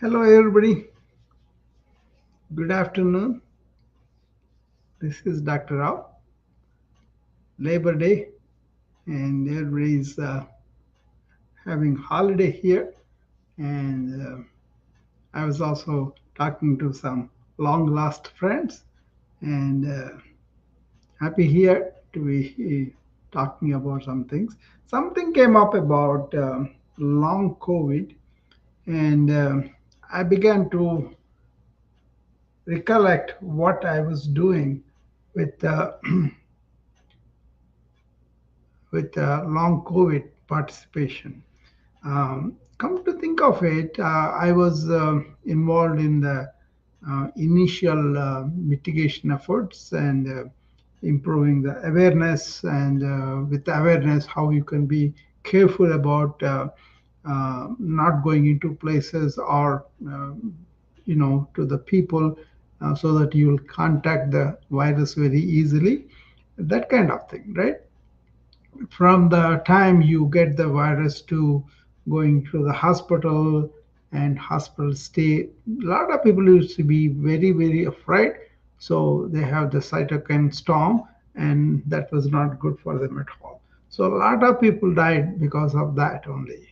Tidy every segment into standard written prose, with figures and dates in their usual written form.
Hello, everybody. Good afternoon. This is Dr. Rao. Labor Day, and everybody's having holiday here. And I was also talking to some long lost friends, and happy here to be talking about some things. Something came up about long COVID, and I began to recollect what I was doing with long COVID participation. Come to think of it, I was involved in the initial mitigation efforts and improving the awareness, and with the awareness, how you can be careful about not going into places or to the people, so that you will contact the virus very easily, that kind of thing, right? From the time you get the virus to going to the hospital and hospital stay, a lot of people used to be very, very afraid. So they have the cytokine storm, and that was not good for them at all. So a lot of people died because of that only.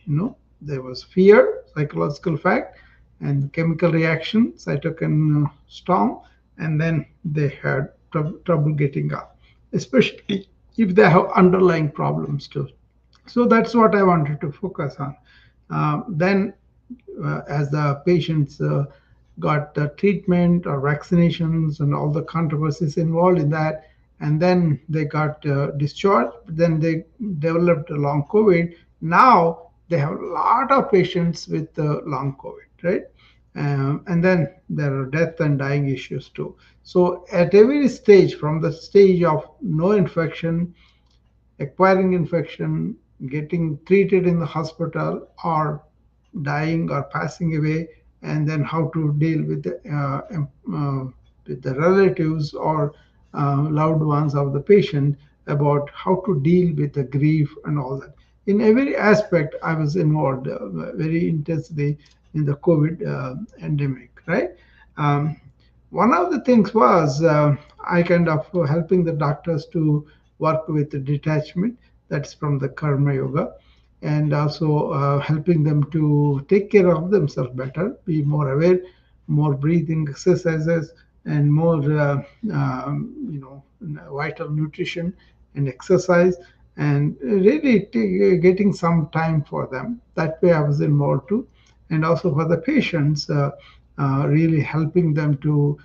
There was fear, psychological fact, and chemical reaction, cytokine storm, and then they had trouble getting up, especially if they have underlying problems too. So that's what I wanted to focus on. Then, as the patients got the treatment or vaccinations and all the controversies involved in that, and then they got discharged, then they developed long COVID. Now they have a lot of patients with long COVID, right? And then there are death and dying issues too. So at every stage, from the stage of no infection, acquiring infection, getting treated in the hospital, or dying or passing away, and then how to deal with the relatives or loved ones of the patient, about how to deal with the grief and all that. In every aspect, I was involved very intensely in the COVID endemic, right? Um, One of the things was I kind of helping the doctors to work with the detachment, that's from the karma yoga, and also helping them to take care of themselves better, be more aware, more breathing exercises, and more vital nutrition and exercise, and really getting some time for them. That way I was involved too. And also for the patients, really helping them to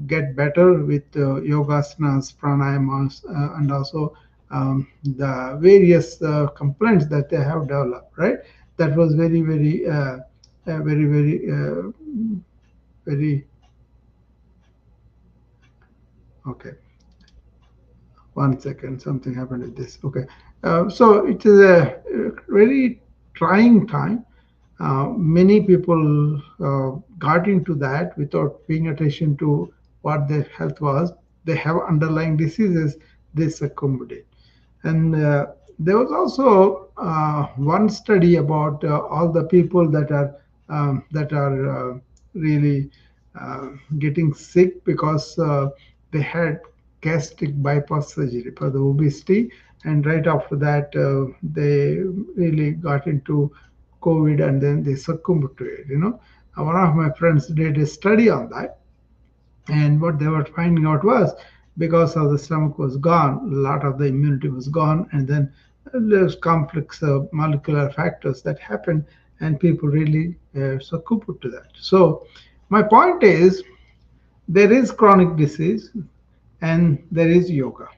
get better with yogasanas, pranayamas, and also the various complaints that they have developed, right? That was very, very, very, okay. 1 second, something happened with this. Okay. So it is a very trying time. Many people got into that without paying attention to what their health was. They have underlying diseases, they succumbed it. And there was also one study about all the people that are really getting sick because they had gastric bypass surgery for the obesity, and right after that they really got into COVID, and then they succumbed to it. One of my friends did a study on that, and what they were finding out was, because of the stomach was gone, a lot of the immunity was gone, and then there's complex molecular factors that happen, and people really succumb to that. So my point is, there is chronic disease and there is yoga.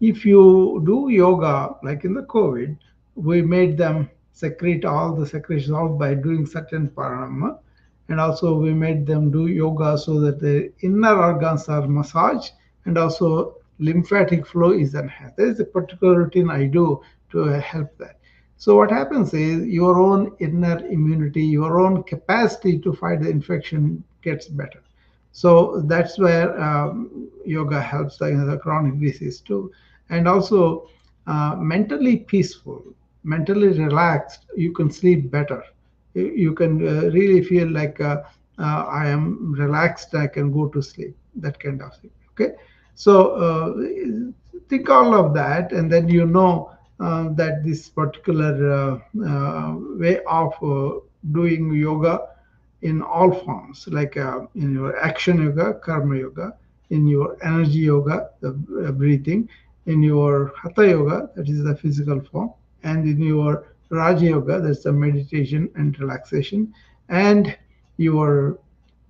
If you do yoga, like in the COVID, we made them secrete all the secretions out by doing certain pranayama. And also we made them do yoga so that the inner organs are massaged, and also lymphatic flow is enhanced. There is a particular routine I do to help that. So what happens is your own inner immunity, your own capacity to fight the infection gets better. So that's where yoga helps the chronic disease too. And also mentally peaceful, mentally relaxed, you can sleep better. You can really feel like I am relaxed, I can go to sleep, that kind of thing. Okay, so think all of that, and then you know that this particular way of doing yoga in all forms, like in your action yoga, karma yoga, in your energy yoga, the breathing, in your hatha yoga, that is the physical form, and in your raja yoga, that's the meditation and relaxation, and your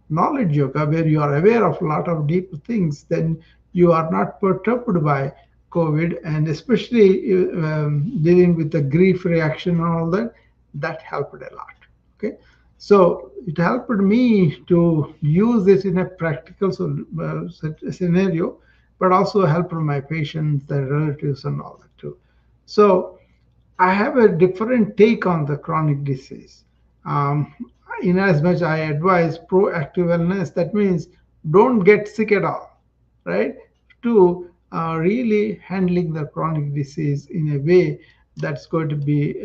knowledge yoga, where you are aware of a lot of deep things, then you are not perturbed by COVID, and especially dealing with the grief reaction and all that, that helped a lot. Okay, so it helped me to use it in a practical scenario, but also helped my patients, their relatives, and all that too. So I have a different take on the chronic disease. Um, in as much I advise proactive wellness, that means don't get sick at all, right? To really handling the chronic disease in a way that's going to be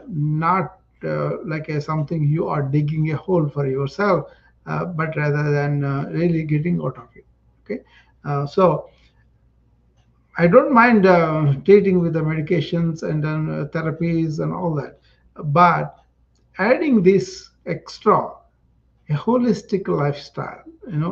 not like something you are digging a hole for yourself, but rather than really getting out of it. Okay, so I don't mind treating with the medications and then therapies and all that, but adding this extra, a holistic lifestyle.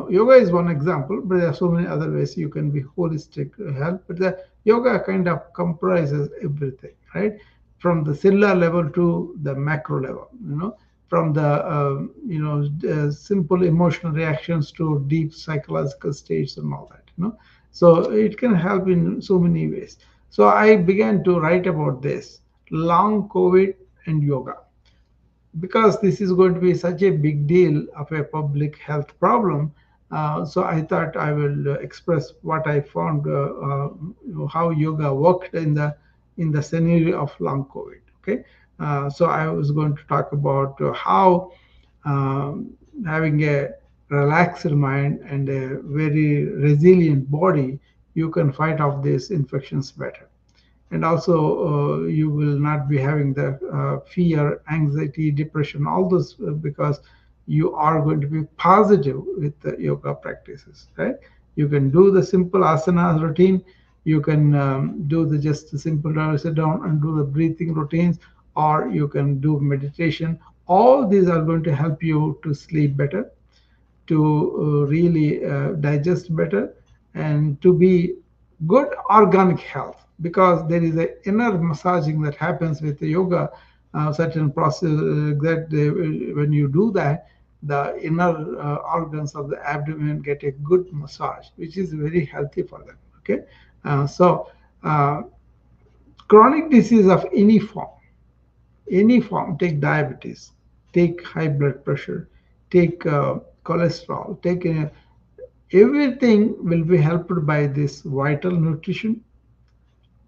Yoga is one example, but there are so many other ways you can be holistic health. But the yoga kind of comprises everything, right? From the cellular level to the macro level. From the simple emotional reactions to deep psychological states and all that. So it can help in so many ways. So I began to write about this long COVID and yoga, because this is going to be such a big deal of a public health problem. So I thought I will express what I found, how yoga worked in the scenario of long COVID. Okay, so I was going to talk about how having a relaxed mind and a very resilient body, you can fight off these infections better. And also you will not be having the fear, anxiety, depression, all those, because you are going to be positive with the yoga practices, right? You can do the simple asanas routine, you can do the just the simple sit down and do the breathing routines, or you can do meditation. All these are going to help you to sleep better, to really digest better, and to be good organic health, because there is a inner massaging that happens with the yoga, certain process that when you do that, the inner organs of the abdomen get a good massage, which is very healthy for them. Okay, so chronic disease of any form, take diabetes, take high blood pressure, take cholesterol, take everything will be helped by this vital nutrition,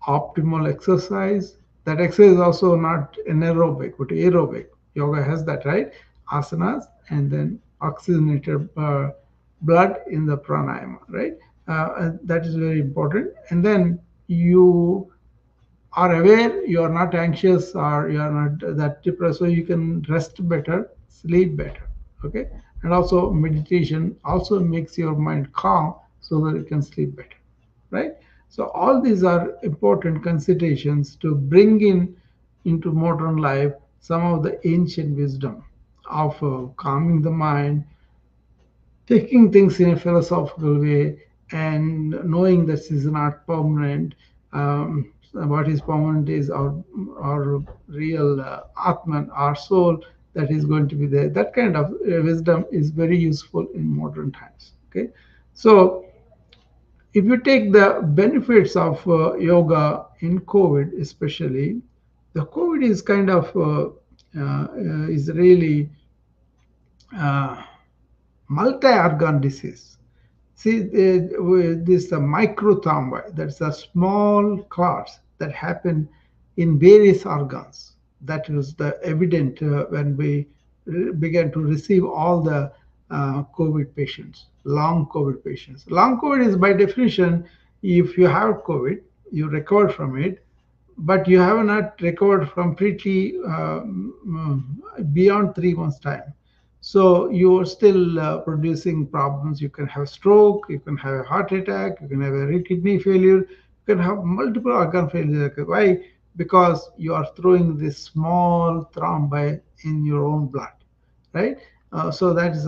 optimal exercise. That exercise is also not anaerobic but aerobic. Yoga has that, right? Asanas, and then oxygenated blood in the pranayama, right? And that is very important. And then you are aware, you are not anxious, or you are not that depressed, so you can rest better, sleep better. Okay, and also meditation also makes your mind calm so that you can sleep better, right? So all these are important considerations to bring in into modern life some of the ancient wisdom of calming the mind, taking things in a philosophical way, and knowing that this is not permanent. What is permanent is our real Atman, our soul, that is going to be there. That kind of wisdom is very useful in modern times. Okay, so if you take the benefits of yoga in COVID, especially, the COVID is kind of is really uh, multi-organ disease. See, this microthrombi, that's the small clots that happen in various organs. That was the evident when we began to receive all the COVID patients, long COVID patients. Long COVID is by definition, if you have COVID, you recover from it, but you have not recovered completely beyond 3 months time. So you are still producing problems. You can have stroke, you can have a heart attack, you can have a kidney failure, you can have multiple organ failure. Why? Because you are throwing this small thrombi in your own blood, right? So that is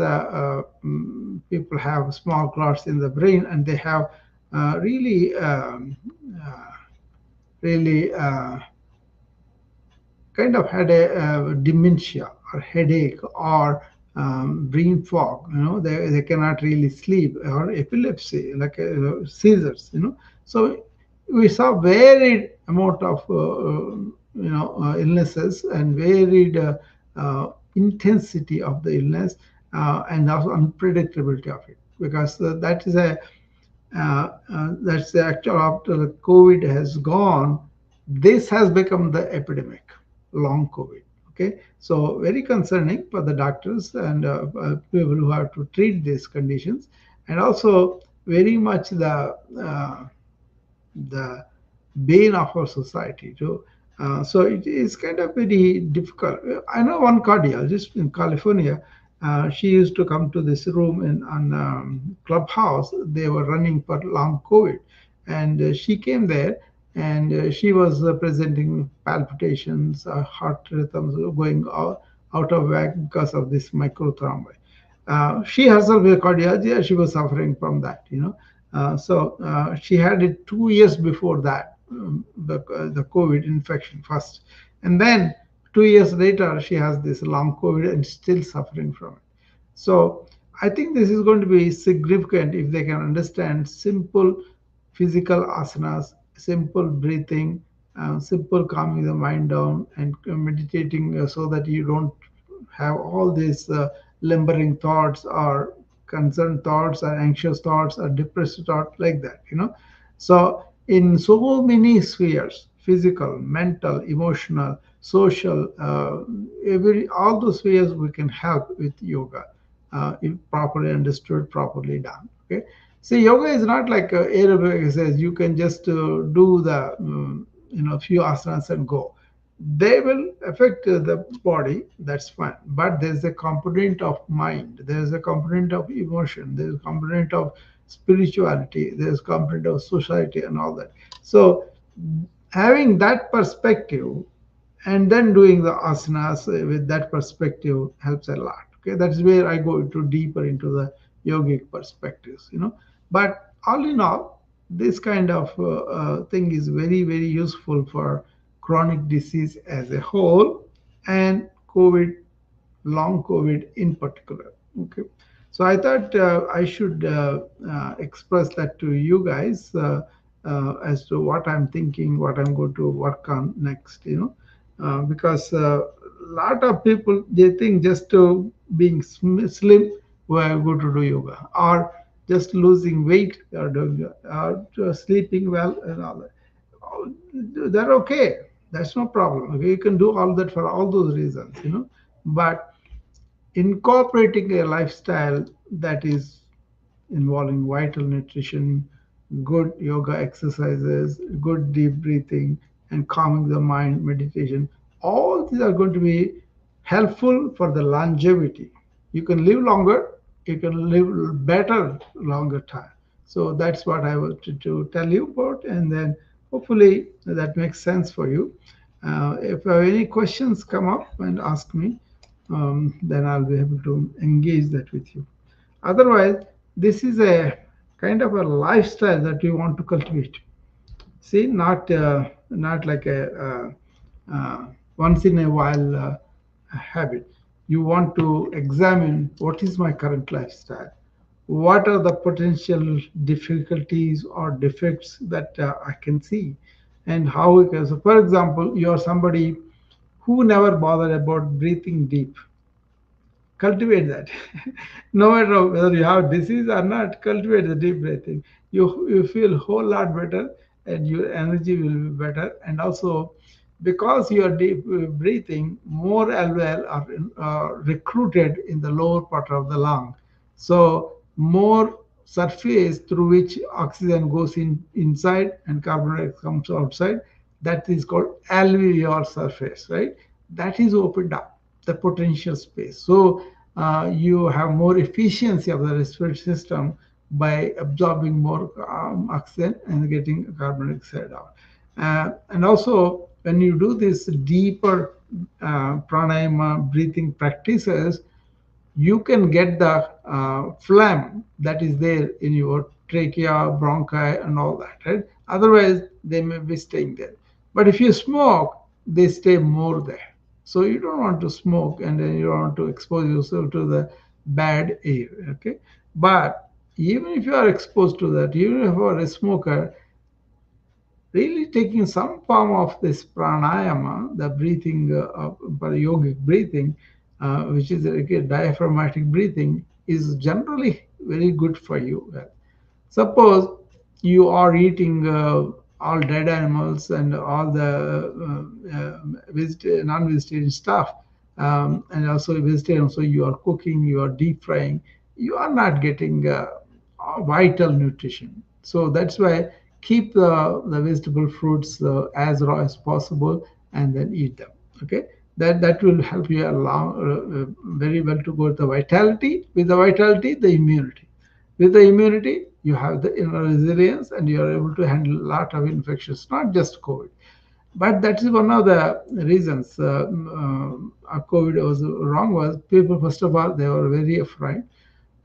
people have small clots in the brain, and they have really uh, really kind of had a dementia or headache or brain fog. They cannot really sleep, or epilepsy, like seizures. So we saw varied amount of illnesses, and varied intensity of the illness, and also unpredictability of it, because that's the actual, after the COVID has gone, this has become the epidemic, long COVID. Okay, so very concerning for the doctors and people who have to treat these conditions, and also very much the bane of our society too. So it is kind of very difficult. I know one cardiologist in California. She used to come to this room in on Clubhouse. They were running for long COVID, and she came there, and she was presenting palpitations, heart rhythms going out of whack because of this microthrombi. She herself is a cardiologist, and she was suffering from that. So she had it 2 years before that, the COVID infection first, and then 2 years later she has this long COVID and still suffering from it. So I think this is going to be significant if they can understand simple physical asanas, simple breathing, simple calming the mind down, and meditating, so that you don't have all these lumbering thoughts, or concerned thoughts, or anxious thoughts, or depressed thoughts, like that. So in so many spheres, physical, mental, emotional, social, every all those spheres we can help with yoga, if properly understood, properly done. Okay. See, yoga is not like aerobic exercise. You can just do the few asanas and go. They will affect the body. That's fine. But there's a component of mind. There's a component of emotion. There's a component of spirituality. There's a component of society and all that. So having that perspective, and then doing the asanas with that perspective helps a lot. Okay, that's where I go into deeper into the yogic perspectives. But all in all, this kind of thing is very, very useful for chronic disease as a whole, and COVID, long COVID in particular. Okay, so I thought I should express that to you guys, as to what I'm thinking, what I'm going to work on next. Because a lot of people, they think just being slim, we're going to do yoga, or just losing weight, or doing, or sleeping well, and all that. They're okay. That's no problem. Okay, you can do all that for all those reasons. But incorporating a lifestyle that is involving vital nutrition, good yoga exercises, good deep breathing, and calming the mind, meditation. All these are going to be helpful for the longevity. You can live longer, you can live better longer time. So that's what I wanted to tell you about, and then hopefully that makes sense for you. If any questions come up and ask me, then I'll be able to engage that with you. Otherwise, this is a kind of a lifestyle that we want to cultivate. See, not like a once in a while habit. You want to examine what is my current lifestyle, what are the potential difficulties or defects that I can see, and how we can. So, for example, you are somebody who never bothered about breathing deep. Cultivate that. No matter whether you have disease or not, cultivate the deep breathing. You feel a whole lot better, and your energy will be better. And also, because you are deep breathing, more alveoli are recruited in the lower part of the lung. So more surface through which oxygen goes inside and carbon dioxide comes outside. that is called alveolar surface, right? That is opened up, the potential space. So you have more efficiency of the respiratory system by absorbing more oxygen and getting carbon dioxide out. And also, when you do this deeper pranayama breathing practices, you can get the phlegm that is there in your trachea, bronchi, and all that, right? Otherwise, they may be staying there. But if you smoke, they stay more there. So you don't want to smoke, and then you don't want to expose yourself to the bad air, okay? But even if you are exposed to that, even if you are a smoker, really taking some form of this pranayama, the breathing, yogic breathing, which is like a diaphragmatic breathing, is generally very good for you. Suppose you are eating all dead animals and all the non-vegetarian stuff, and also vegetarian. So you are cooking, you are deep frying. You are not getting vital nutrition. So that's why keep the vegetable fruits as raw as possible and then eat them. Okay, that will help you along very well to go with the vitality. With the vitality, the immunity. With the immunity, you have the inner resilience and you are able to handle a lot of infections, not just COVID. But that is one of the reasons COVID was wrong. Was people, first of all, they were very afraid,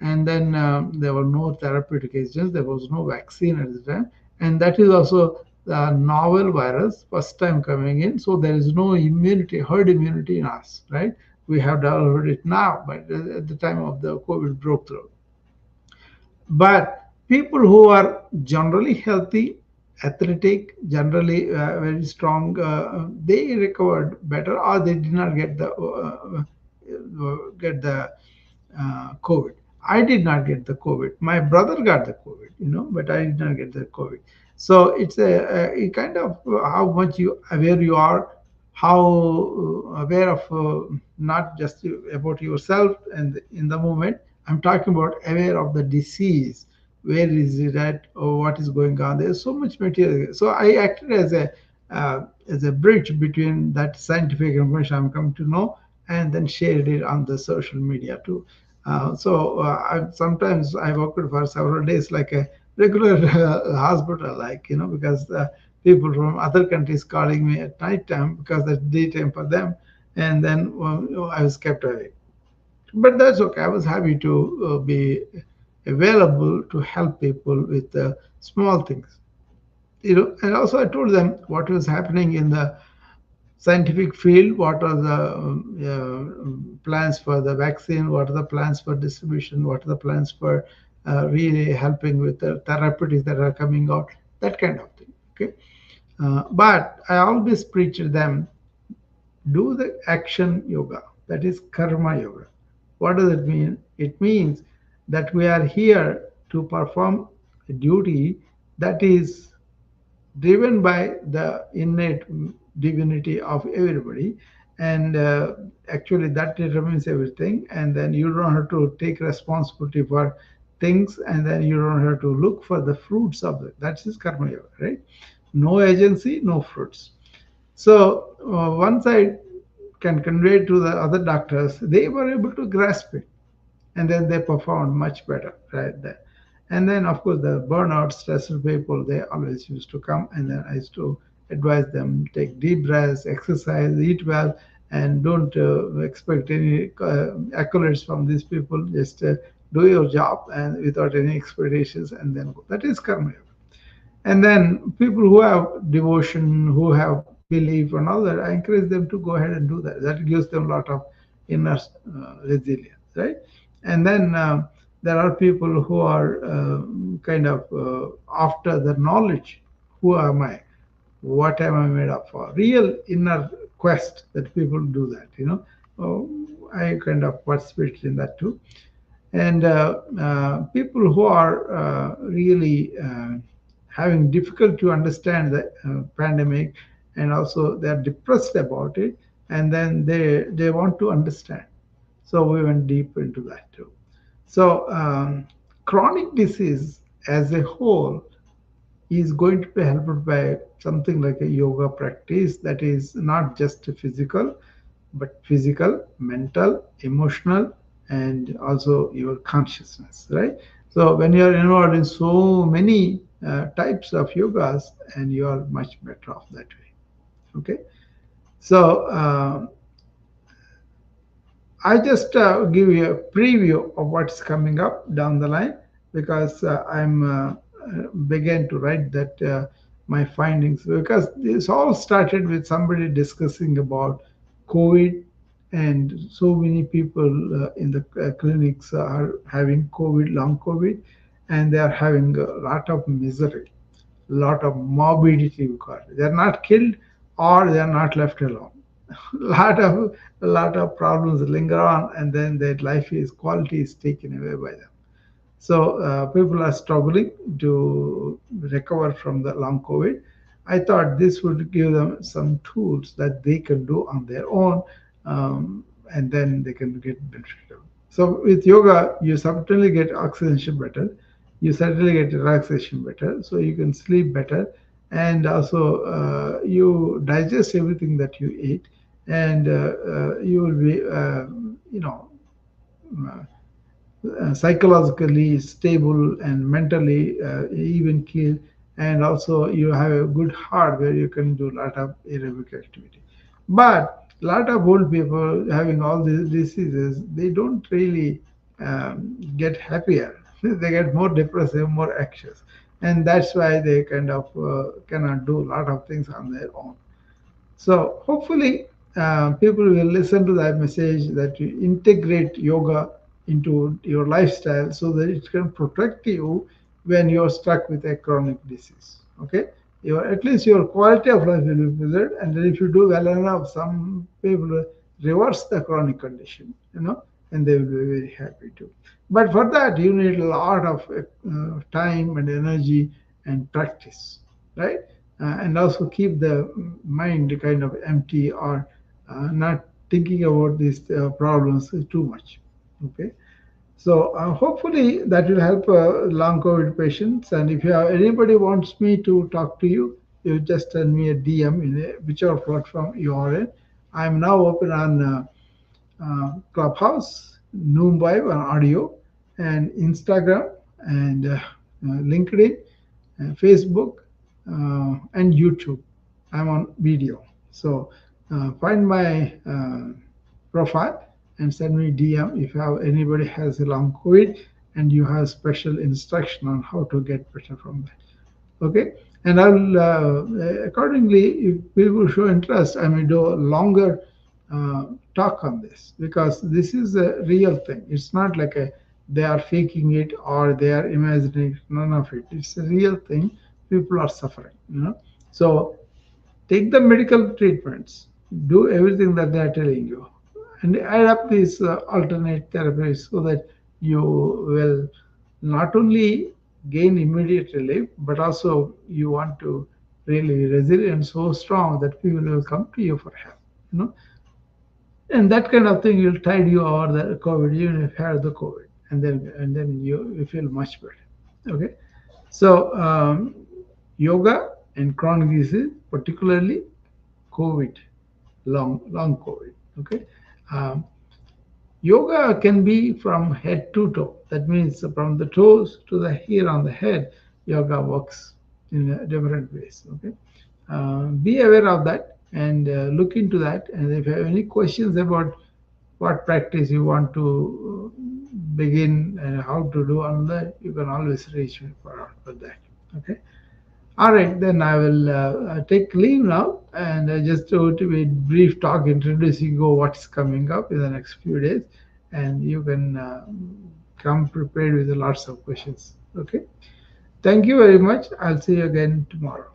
and then there were no therapeutic agents, there was no vaccine at the time, and that is also the novel virus, first time coming in, so there is no immunity, herd immunity in us, right? We have developed it now, but at the time of the COVID broke through. But people who are generally healthy, athletic, generally very strong, they recovered better, or they did not get the COVID. I did not get the COVID. My brother got the COVID, but I did not get the COVID. So it's a kind of how much you aware you are, how aware of not just about yourself and in the moment. I'm talking about aware of the disease. Where is it at, or what is going on? There's so much material. So I acted as a bridge between that scientific information I'm coming to know and then shared it on the social media too. Sometimes I worked for several days like a regular hospital, like because people from other countries calling me at night time because that's daytime for them, and then I was kept away. But that's okay. I was happy to be available to help people with small things. And also I told them what was happening in the scientific field, what are the plans for the vaccine, what are the plans for distribution, what are the plans for really helping with the therapeutics that are coming out, that kind of thing. Okay, but I always preach to them, do the action yoga, that is karma yoga. What does it mean? It means that we are here to perform a duty that is driven by the innate divinity of everybody, and actually that determines everything, and then you don't have to take responsibility for things, and then you don't have to look for the fruits of it. That's his karma yoga, right? No agency, no fruits. So once I can convey to the other doctors, they were able to grasp it, and then they performed much better right there. And then, of course, the burnout, stressful people, they always used to come, and then I used to advise them, take deep breaths, exercise, eat well, and don't expect any accolades from these people. Just do your job and without any expectations, and then go. That is karma yoga. And then people who have devotion, who have belief and all that, I encourage them to go ahead and do that. That gives them a lot of inner resilience, right? And then there are people who are kind of after the knowledge. Who am I? What am I made up for? Real inner quest that people do that. I kind of participate in that too. And people who are really having difficult to understand the pandemic, and also they're depressed about it, and then they want to understand. So we went deep into that too. So chronic disease as a whole is going to be helped by something like a yoga practice that is not just physical, but physical, mental, emotional, and also your consciousness, right? So when you are involved in so many types of yogas, and you are much better off that way. Okay. So I just give you a preview of what's coming up down the line, because I'm began to write that my findings, because this all started with somebody discussing about COVID, and so many people in the clinics are having COVID, long COVID, and they are having a lot of misery, lot of morbidity. Because they're not killed, or they're not left alone. Lot of problems linger on, and then their life is quality is taken away by them. So people are struggling to recover from the long COVID. I thought this would give them some tools that they can do on their own, and then they can get beneficial. So with yoga, you certainly get oxygenation better, you certainly get relaxation better, so you can sleep better, and also you digest everything that you eat, and you will be, you know, uh, psychologically stable and mentally even keel, and also you have a good heart where you can do a lot of aerobic activity. But a lot of old people having all these diseases, they don't really get happier. They get more depressive, more anxious, and that's why they kind of cannot do a lot of things on their own. So hopefully, people will listen to that message, that you integrate yoga into your lifestyle so that it can protect you when you're stuck with a chronic disease. Okay, at least your quality of life will be preserved, and then if you do well enough, some people reverse the chronic condition, and they will be very happy too. But for that, you need a lot of time and energy and practice, right? And also keep the mind kind of empty, or not thinking about these problems too much. Okay, so hopefully that will help long COVID patients. And if you have anybody wants me to talk to you, you just send me a DM in whichever platform you are in. I'm now open on Clubhouse, Noombive on audio, and Instagram, and LinkedIn, Facebook, and YouTube. I'm on video. So find my profile and send me DM if you have anybody has a long COVID and you have special instruction on how to get better from that. Okay, and I'll accordingly, if people show interest, I may do a longer talk on this, because this is a real thing. It's not like they are faking it or they are imagining it. None of it. It's a real thing. People are suffering. So take the medical treatments, do everything that they are telling you, and add up these alternate therapies so that you will not only gain immediate relief, but also you want to really be resilient, so strong that people will come to you for help. You know, and that kind of thing will tide you over the COVID, even if you have the COVID, and then you feel much better. Okay, so yoga and chronic disease, particularly COVID, long COVID. Okay, um, yoga can be from head to toe. That means from the toes to the hair on the head. Yoga works in different ways. Okay, be aware of that and look into that. And if you have any questions about what practice you want to begin and how to do on that, you can always reach me for that. Okay. All right, then I will take leave now, and just to be brief talk introducing you what's coming up in the next few days, and you can come prepared with lots of questions. Okay, thank you very much. I'll see you again tomorrow.